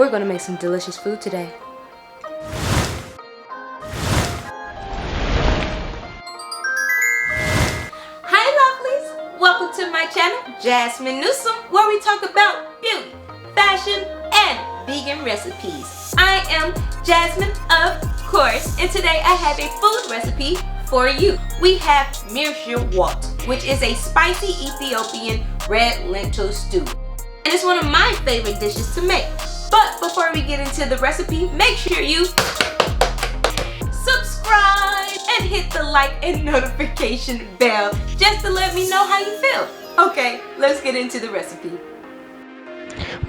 We're gonna make some delicious food today. Hi lovelies! Welcome to my channel, Jazzmen Newsom, where we talk about beauty, fashion, and vegan recipes. I am Jazzmen, of course, and today I have a food recipe for you. We have Misir Wot, which is a spicy Ethiopian red lentil stew. And it's one of my favorite dishes to make. But before we get into the recipe, make sure you subscribe and hit the like and notification bell just to let me know how you feel. Okay, let's get into the recipe.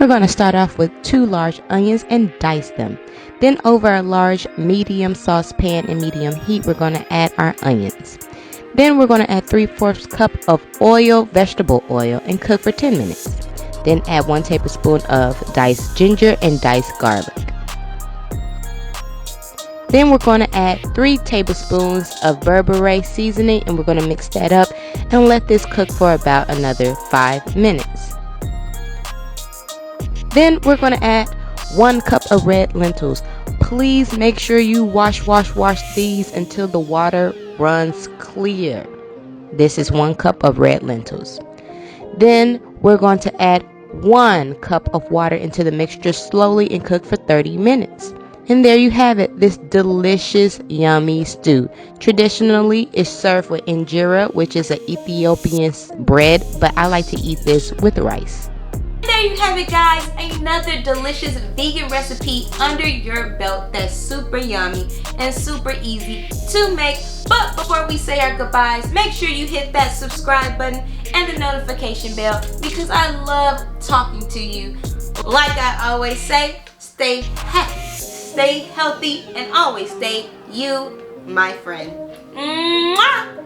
We're going to start off with 2 large onions and dice them. Then over a large medium saucepan in medium heat, we're going to add our onions. Then we're going to add 3/4 cup of oil, vegetable oil, and cook for 10 minutes. Then add 1 tablespoon of diced ginger and diced garlic. Then we're going to add 3 tablespoons of Berbere seasoning, and we're going to mix that up and let this cook for about another 5 minutes. Then we're going to add 1 cup of red lentils. Please make sure you wash these until the water runs clear. This is 1 cup of red lentils. Then we're going to add 1 cup of water into the mixture slowly and cook for 30 minutes. And there you have it, this delicious, yummy stew. Traditionally, it's served with injera, which is an Ethiopian bread, but I like to eat this with rice. There you have it, guys, another delicious vegan recipe under your belt that's super yummy and super easy to make. But before we say our goodbyes, make sure you hit that subscribe button and the notification bell because I love talking to you. Like I always say, stay happy, stay healthy, and always stay you, my friend. Mwah!